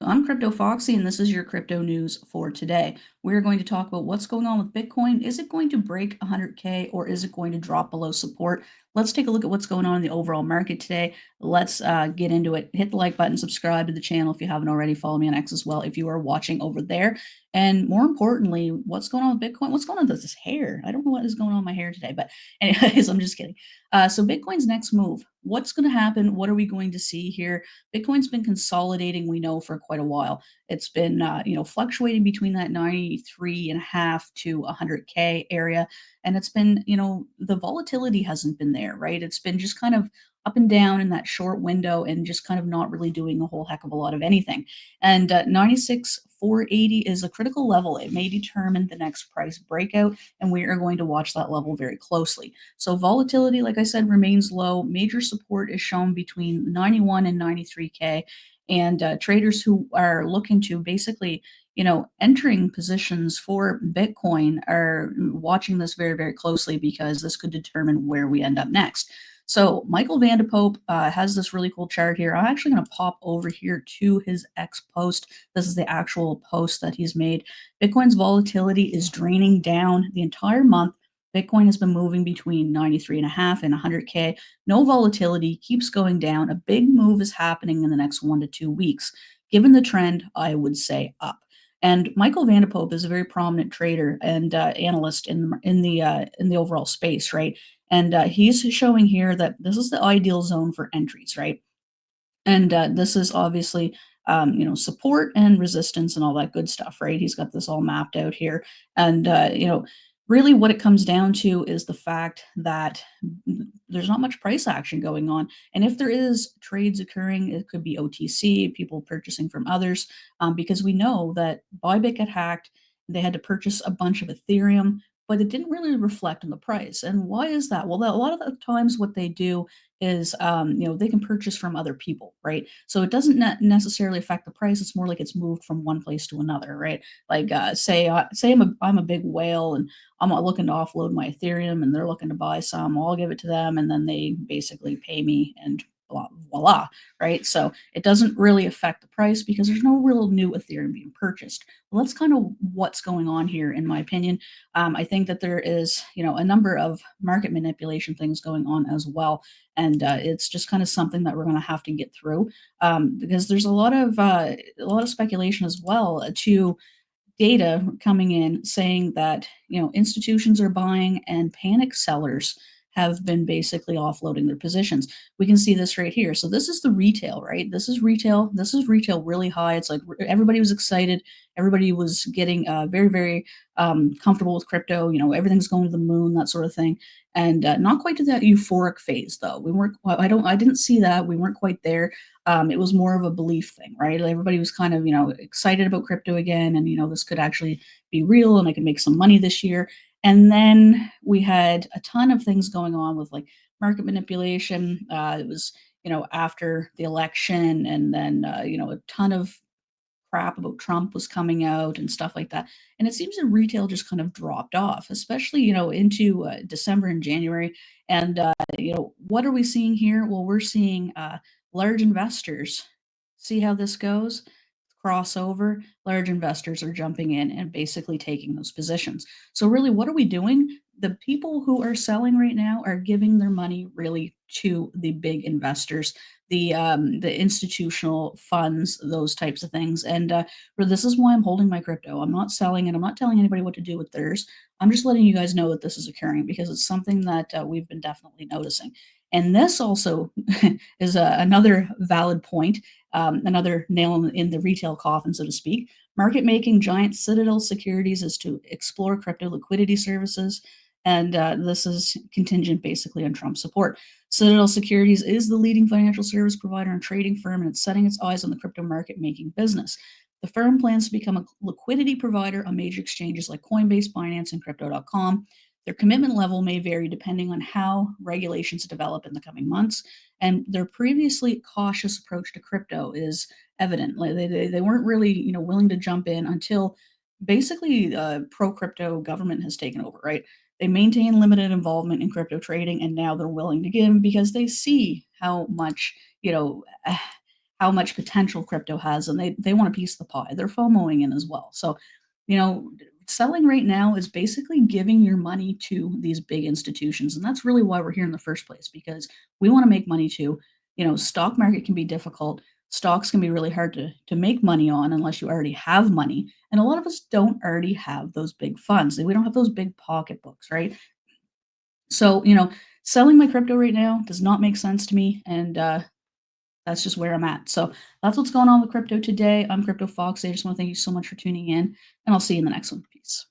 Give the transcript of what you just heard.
I'm cryptoFOXXY, and this is your crypto news for today. We're going to talk about what's going on with Bitcoin. Is it going to break 100K or is it going to drop below support? Let's take a look at what's going on in the overall market today. Let's get into it. Hit the like button, subscribe to the channel if you haven't already. Follow me on X as well if you are watching over there. And more importantly, what's going on with Bitcoin? What's going on with this hair? I don't know what is going on with my hair today, but anyways, I'm just kidding. So Bitcoin's next move. What's going to happen? What are we going to see here? Bitcoin's been consolidating, we know, for quite a while. It's been, fluctuating between that 93 and a half to 100K area. And it's been, the volatility hasn't been there, right? It's been just kind of up and down in that short window and just kind of not really doing a whole heck of a lot of anything. And 96,480 is a critical level. It may determine the next price breakout, and we are going to watch that level very closely. So volatility, like I said, remains low. Major support is shown between 91 and 93K. And traders who are looking to basically, entering positions for Bitcoin are watching this very, very closely because this could determine where we end up next. So Michael Vanderpope has this really cool chart here. I'm actually going to pop over here to his X post. This is the actual post that he's made. Bitcoin's volatility is draining down the entire month. Bitcoin has been moving between 93 and a half and 100K. No volatility, keeps going down. A big move is happening in the next 1 to 2 weeks. Given the trend, I would say up. And Michael Vanderpope is a very prominent trader and analyst in the overall space, right? And he's showing here that this is the ideal zone for entries, right? And this is obviously, support and resistance and all that good stuff, right? He's got this all mapped out here. And, really what it comes down to is the fact that there's not much price action going on. And if there is trades occurring, it could be OTC, people purchasing from others, because we know that Bybit got hacked. They had to purchase a bunch of Ethereum, but it didn't really reflect on the price. And why is that? Well, a lot of the times what they do is they can purchase from other people, right? So it doesn't necessarily affect the price. It's more like it's moved from one place to another, right? Like say I'm a big whale and I'm not looking to offload my Ethereum and they're looking to buy some. I'll give it to them and then they basically pay me and voila, right? So it doesn't really affect the price because there's no real new Ethereum being purchased. Well, that's kind of what's going on here, in my opinion. I think that there is, a number of market manipulation things going on as well, and it's just kind of something that we're going to have to get through, because there's a lot of speculation as well to data coming in saying that institutions are buying and panic sellers have been basically offloading their positions. We can see this right here. So this is the retail, right? This is retail. This is retail really high. It's like everybody was excited. Everybody was getting very, very comfortable with crypto. Everything's going to the moon, that sort of thing. And not quite to that euphoric phase, though. We weren't. I didn't see that. We weren't quite there. It was more of a belief thing, right? Like everybody was kind of, excited about crypto again, and this could actually be real, and I could make some money this year. And then we had a ton of things going on with like market manipulation. It was, after the election, and then a ton of crap about Trump was coming out and stuff like that. And it seems that retail just kind of dropped off, especially, into December and January. And, what are we seeing here? Well, we're seeing large investors. See how this goes? Crossover, large investors are jumping in and basically taking those positions. So, really, what are we doing? The people who are selling right now are giving their money really to the big investors, the institutional funds, those types of things. And this is why I'm holding my crypto. I'm not selling it. I'm not telling anybody what to do with theirs. I'm just letting you guys know that this is occurring because it's something that we've been definitely noticing. And this also is another valid point, another nail in the retail coffin, so to speak. Market making giant Citadel Securities is to explore crypto liquidity services. And this is contingent basically on Trump support. Citadel Securities is the leading financial service provider and trading firm, and it's setting its eyes on the crypto market making business. The firm plans to become a liquidity provider on major exchanges like Coinbase, Binance, and Crypto.com. Their commitment level may vary depending on how regulations develop in the coming months, and their previously cautious approach to crypto is evident. Like they weren't really willing to jump in until basically pro crypto government has taken over, right? They maintain limited involvement in crypto trading, and now they're willing to give because they see how much, how much potential crypto has, and they want a piece of the pie. They're FOMOing in as well. So, you know, selling right now is basically giving your money to these big institutions, and that's really why we're here in the first place, because we want to make money too. Stock market can be difficult. Stocks can be really hard to make money on unless you already have money, and a lot of us don't already have those big funds. We don't have those big pocketbooks, right? So, selling my crypto right now does not make sense to me, and that's just where I'm at. So that's what's going on with crypto today. I'm cryptoFOXXY. I just want to thank you so much for tuning in, and I'll see you in the next one. Peace.